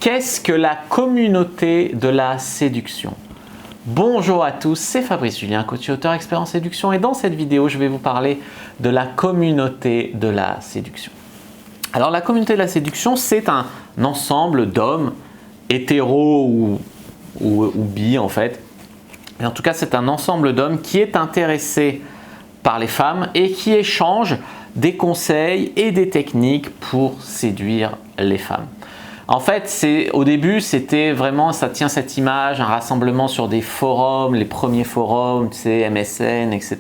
Qu'est-ce que la communauté de la séduction? Bonjour à tous, c'est Fabrice Julien, coach et auteur expert en séduction, et dans cette vidéo, je vais vous parler de la communauté de la séduction. Alors la communauté de la séduction, c'est un ensemble d'hommes, hétéros ou bi en fait. Et en tout cas, c'est un ensemble d'hommes qui est intéressé par les femmes et qui échange des conseils et des techniques pour séduire les femmes. En fait, au début, c'était vraiment, ça tient cette image, un rassemblement sur des forums, les premiers forums, tu sais, MSN, etc.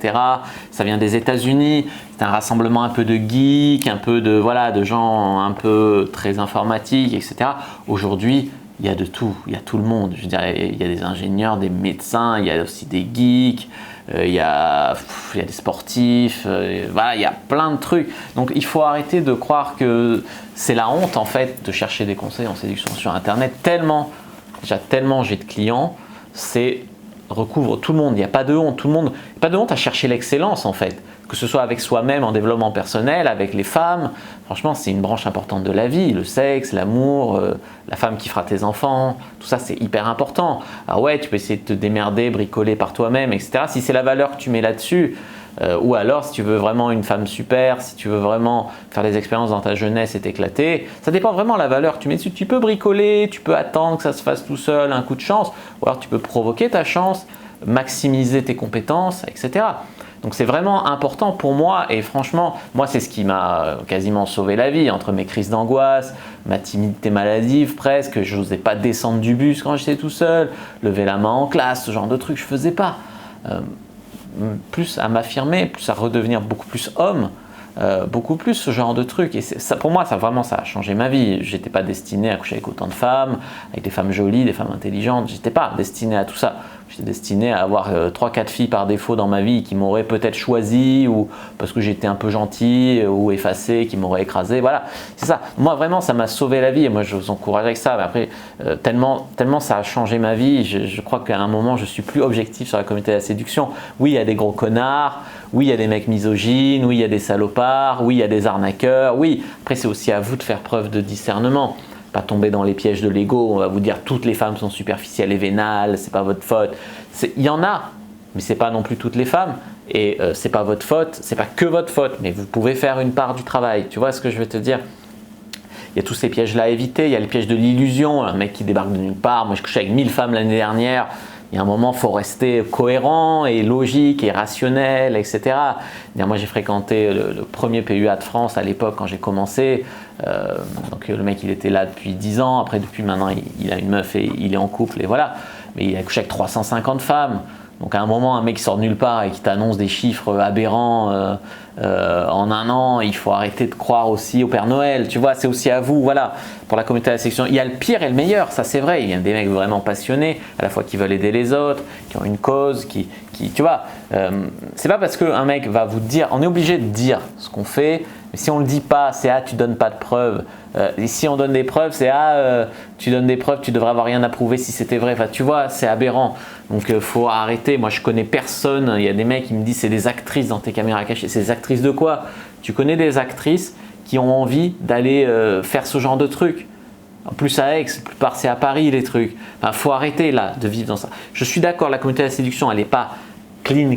Ça vient des États-Unis. C'est un rassemblement un peu de geeks, un peu de, voilà, de gens un peu très informatiques, etc. Aujourd'hui, il y a de tout, il y a tout le monde. Je veux dire, il y a des ingénieurs, des médecins, il y a aussi des geeks. Il y a des sportifs, voilà, il y a plein de trucs. Donc il faut arrêter de croire que c'est la honte en fait de chercher des conseils en séduction sur internet. Tellement j'ai de clients, c'est recouvre tout le monde, il n'y a pas de honte, tout le monde, pas de honte à chercher l'excellence en fait. Que ce soit avec soi-même en développement personnel, avec les femmes, franchement c'est une branche importante de la vie, le sexe, l'amour, la femme qui fera tes enfants, tout ça c'est hyper important. Alors ouais, tu peux essayer de te démerder, bricoler par toi-même, etc. Si c'est la valeur que tu mets là-dessus, ou alors si tu veux vraiment une femme super, si tu veux vraiment faire des expériences dans ta jeunesse et t'éclater, ça dépend vraiment de la valeur que tu mets dessus. Tu peux bricoler, tu peux attendre que ça se fasse tout seul, un coup de chance, ou alors tu peux provoquer ta chance, maximiser tes compétences, etc. Donc c'est vraiment important pour moi et franchement, moi c'est ce qui m'a quasiment sauvé la vie entre mes crises d'angoisse, ma timidité maladive presque, je n'osais pas descendre du bus quand j'étais tout seul, lever la main en classe, ce genre de trucs je ne faisais pas. Plus à m'affirmer, plus à redevenir beaucoup plus homme, beaucoup plus ce genre de trucs. Et ça, pour moi, ça a changé ma vie. J'étais pas destiné à coucher avec autant de femmes, avec des femmes jolies, des femmes intelligentes. J'étais pas destiné à tout ça. J'étais destiné à avoir 3-4 filles par défaut dans ma vie qui m'auraient peut-être choisi ou parce que j'étais un peu gentil ou effacé, qui m'auraient écrasé. Voilà, c'est ça. Moi, vraiment, ça m'a sauvé la vie et moi, je vous encourage avec ça. Mais après, tellement ça a changé ma vie, je crois qu'à un moment, je suis plus objectif sur la communauté de la séduction. Oui, il y a des gros connards. Oui, il y a des mecs misogynes. Oui, il y a des salopards. Oui, il y a des arnaqueurs. Oui, après, c'est aussi à vous de faire preuve de discernement. Pas tomber dans les pièges de l'ego, on va vous dire toutes les femmes sont superficielles et vénales, c'est pas votre faute. Il y en a, mais c'est pas non plus toutes les femmes et c'est pas votre faute, c'est pas que votre faute, mais vous pouvez faire une part du travail. Tu vois ce que je veux te dire? Il y a tous ces pièges-là à éviter, il y a les pièges de l'illusion, un mec qui débarque de nulle part. Moi je couchais avec 1000 femmes l'année dernière. Il y a un moment, il faut rester cohérent et logique et rationnel, etc. Moi, j'ai fréquenté le premier PUA de France à l'époque quand j'ai commencé. Donc le mec, il était là depuis 10 ans. Après, depuis maintenant, il a une meuf et il est en couple et voilà. Mais il a couché avec 350 femmes. Donc à un moment, un mec qui sort de nulle part et qui t'annonce des chiffres aberrants en un an, il faut arrêter de croire aussi au Père Noël. Tu vois, c'est aussi à vous, voilà, pour la communauté de la séduction. Il y a le pire et le meilleur, ça c'est vrai. Il y a des mecs vraiment passionnés, à la fois qui veulent aider les autres, qui ont une cause, qui tu vois. C'est pas parce qu'un mec va vous dire, on est obligé de dire ce qu'on fait, mais si on le dit pas, c'est tu donnes pas de preuves. Et si on donne des preuves, c'est tu donnes des preuves, tu devrais avoir rien à prouver si c'était vrai. Enfin, tu vois, c'est aberrant. Donc, faut arrêter. Moi, je connais personne. Il y a des mecs qui me disent c'est des actrices dans tes caméras cachées. C'est des actrices de quoi? Tu connais des actrices qui ont envie d'aller faire ce genre de trucs? En plus à Aix, la plupart c'est à Paris les trucs. Enfin, faut arrêter là de vivre dans ça. Je suis d'accord, la communauté de la séduction, elle n'est pas clean.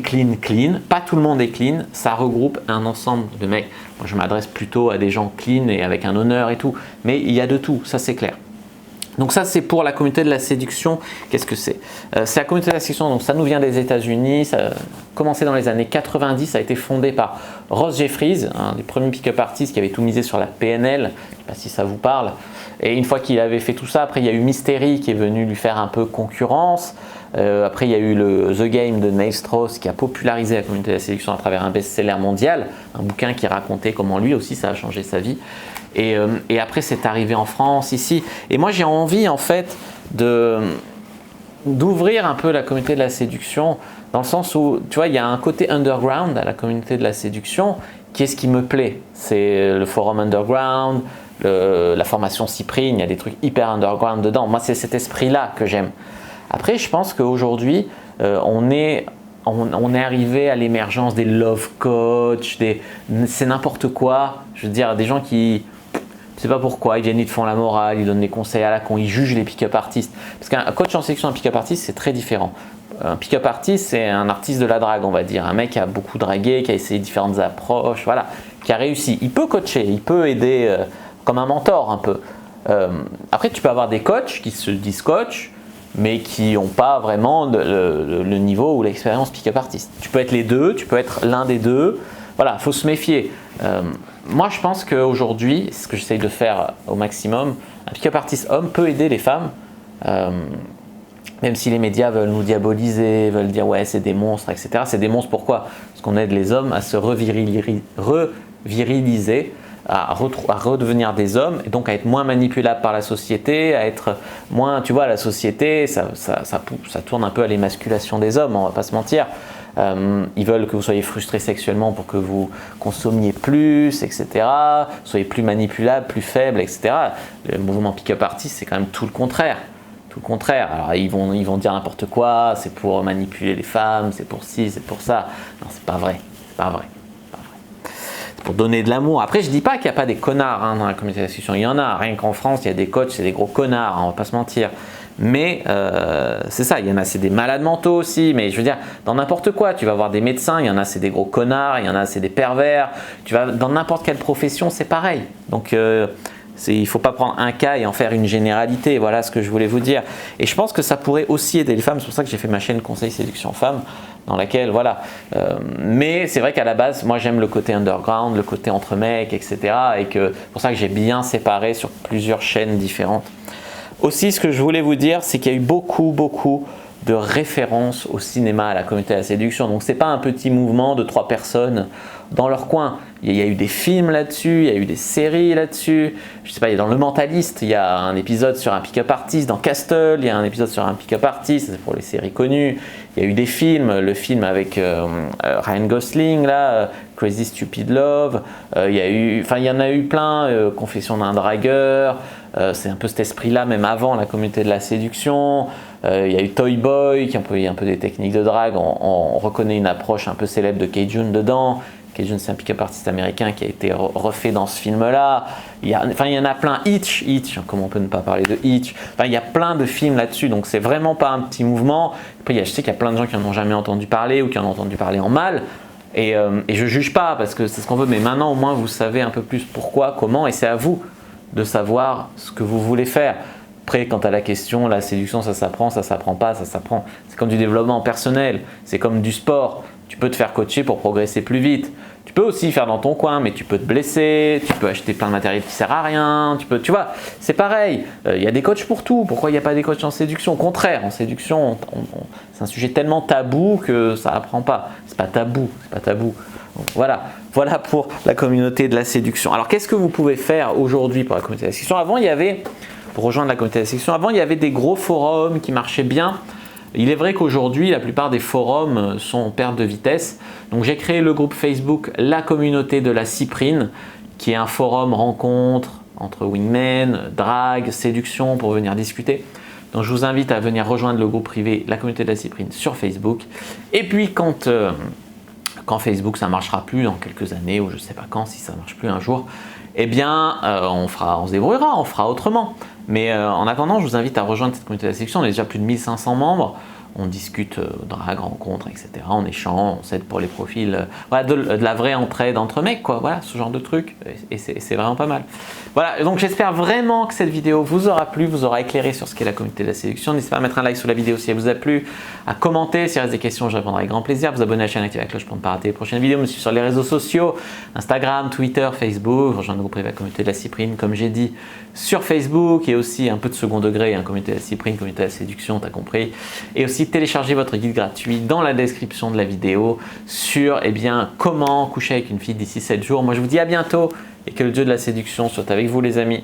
Pas tout le monde est clean. Ça regroupe un ensemble de mecs. Moi, je m'adresse plutôt à des gens clean et avec un honneur et tout. Mais il y a de tout, ça c'est clair. Donc ça, c'est pour la communauté de la séduction. Qu'est-ce que c'est? C'est la communauté de la séduction, donc ça nous vient des États-Unis. Ça a commencé dans les années 90. Ça a été fondé par Ross Jeffries, un des premiers pick-up artistes qui avait tout misé sur la PNL. Je ne sais pas si ça vous parle. Et une fois qu'il avait fait tout ça, après il y a eu Mystery qui est venu lui faire un peu concurrence. Après il y a eu le The Game de Neil Strauss qui a popularisé la communauté de la séduction à travers un best-seller mondial, un bouquin qui racontait comment lui aussi ça a changé sa vie. Et après c'est arrivé en France ici. Et moi j'ai envie en fait d'ouvrir un peu la communauté de la séduction dans le sens où tu vois il y a un côté underground à la communauté de la séduction qui est ce qui me plaît. C'est le forum underground, la formation Cyprine, il y a des trucs hyper underground dedans. Moi, c'est cet esprit-là que j'aime. Après, je pense qu'aujourd'hui, on est arrivé à l'émergence des love coach, c'est n'importe quoi. Je veux dire, des gens qui Je sais pas pourquoi, ils viennent, ils te font la morale, ils donnent des conseils à la con, ils jugent les pick-up artistes. Parce qu'un coach en séduction et un pick-up artiste, c'est très différent. Un pick-up artiste, c'est un artiste de la drague, on va dire. Un mec qui a beaucoup dragué, qui a essayé différentes approches, voilà, qui a réussi. Il peut coacher, il peut aider comme un mentor un peu. Après, tu peux avoir des coachs qui se disent coach, mais qui n'ont pas vraiment le niveau ou l'expérience pick-up artiste. Tu peux être les deux, tu peux être l'un des deux. Voilà, il faut se méfier. Moi, je pense qu'aujourd'hui, c'est ce que j'essaye de faire au maximum, un pick-up artiste homme peut aider les femmes, même si les médias veulent nous diaboliser, veulent dire ouais, c'est des monstres, etc. C'est des monstres pourquoi? Parce qu'on aide les hommes à se reviriliser, à redevenir des hommes et donc à être moins manipulables par la société, à être moins, tu vois, la société, ça tourne un peu à l'émasculation des hommes, on va pas se mentir. Ils veulent que vous soyez frustré sexuellement pour que vous consommiez plus, etc. Soyez plus manipulable, plus faible, etc. Le mouvement pick-up artist, c'est quand même tout le contraire. Tout le contraire. Alors ils vont dire n'importe quoi, c'est pour manipuler les femmes, c'est pour ci, c'est pour ça. Non, c'est pas vrai. C'est pas vrai. Pour donner de l'amour. Après, je dis pas qu'il n'y a pas des connards dans la communauté de la séduction. Il y en a. Rien qu'en France, il y a des coachs, c'est des gros connards, on va pas se mentir. Mais c'est ça, il y en a, c'est des malades mentaux aussi. Mais je veux dire, dans n'importe quoi, tu vas voir des médecins, il y en a, c'est des gros connards, il y en a, c'est des pervers. Tu vas dans n'importe quelle profession, c'est pareil. Donc, il ne faut pas prendre un cas et en faire une généralité. Voilà ce que je voulais vous dire. Et je pense que ça pourrait aussi aider les femmes. C'est pour ça que j'ai fait ma chaîne Conseil Séduction Femmes, dans laquelle, voilà. Mais c'est vrai qu'à la base, moi j'aime le côté underground, le côté entre mecs, etc. Et que c'est pour ça que j'ai bien séparé sur plusieurs chaînes différentes. Aussi, ce que je voulais vous dire, c'est qu'il y a eu beaucoup de références au cinéma, à la communauté de la séduction. Donc, ce n'est pas un petit mouvement de 3 personnes dans leur coin. Il y a eu des films là-dessus, il y a eu des séries là-dessus. Je sais pas, il y a dans Le Mentaliste, il y a un épisode sur un pick-up artist. Dans Castle, il y a un épisode sur un pick-up artist, c'est pour les séries connues. Il y a eu des films, le film avec Ryan Gosling, là, Crazy Stupid Love. Il y en a eu plein, Confession d'un dragueur. C'est un peu cet esprit-là, même avant la communauté de la séduction. Il y a eu Toy Boy qui employait un peu des techniques de drague. On reconnaît une approche un peu célèbre de Kei-Jun dedans. Kei-Jun, c'est un pick-up artiste américain qui a été refait dans ce film-là. Il y en a plein. Hitch, comment on peut ne pas parler de Hitch? Enfin, il y a plein de films là-dessus, donc c'est vraiment pas un petit mouvement. Après, je sais qu'il y a plein de gens qui n'en ont jamais entendu parler ou qui en ont entendu parler en mal. Et je juge pas parce que c'est ce qu'on veut, mais maintenant au moins vous savez un peu plus pourquoi, comment, et c'est à vous de savoir ce que vous voulez faire. Après, quant à la question, la séduction, ça s'apprend pas, ça s'apprend. C'est comme du développement personnel, c'est comme du sport. Tu peux te faire coacher pour progresser plus vite. Tu peux aussi faire dans ton coin, mais tu peux te blesser, tu peux acheter plein de matériel qui sert à rien, tu vois, c'est pareil. Il y a des coachs pour tout. Pourquoi il n'y a pas des coachs en séduction? Au contraire, en séduction, c'est un sujet tellement tabou que ça apprend pas. C'est pas tabou, c'est pas tabou. Donc, voilà pour la communauté de la séduction. Alors, qu'est-ce que vous pouvez faire aujourd'hui pour la communauté de la séduction? Avant, pour rejoindre la communauté de la séduction, avant, il y avait des gros forums qui marchaient bien. Il est vrai qu'aujourd'hui, la plupart des forums sont en perte de vitesse. Donc, j'ai créé le groupe Facebook La Communauté de la Cyprine, qui est un forum rencontre entre wingmen, drague, séduction pour venir discuter. Donc, je vous invite à venir rejoindre le groupe privé La Communauté de la Cyprine sur Facebook. Et puis, quand Facebook ça ne marchera plus dans quelques années, ou je ne sais pas quand, si ça ne marche plus un jour, eh bien, on se débrouillera, on fera autrement. Mais en attendant, je vous invite à rejoindre cette communauté de la séduction. On est déjà plus de 1500 membres. On discute drague, rencontre, etc. On échange, on s'aide pour les profils. Voilà, de la vraie entraide entre mecs, quoi. Voilà, ce genre de truc. Et c'est vraiment pas mal. Voilà, donc j'espère vraiment que cette vidéo vous aura plu, vous aura éclairé sur ce qu'est la communauté de la séduction. N'hésitez pas à mettre un like sous la vidéo si elle vous a plu, à commenter s'il reste des questions, je répondrai avec grand plaisir. Vous abonner à la chaîne, activer la cloche pour ne pas rater les prochaines vidéos. Me suivre sur les réseaux sociaux, Instagram, Twitter, Facebook. Rejoindre le groupe privé la communauté de la Cyprine, comme j'ai dit, sur Facebook. Et aussi un peu de second degré, communauté de la Cyprine, communauté de la séduction, t'as compris. Et aussi téléchargez votre guide gratuit dans la description de la vidéo sur comment coucher avec une fille d'ici 7 jours. Moi je vous dis à bientôt et que le dieu de la séduction soit avec vous les amis.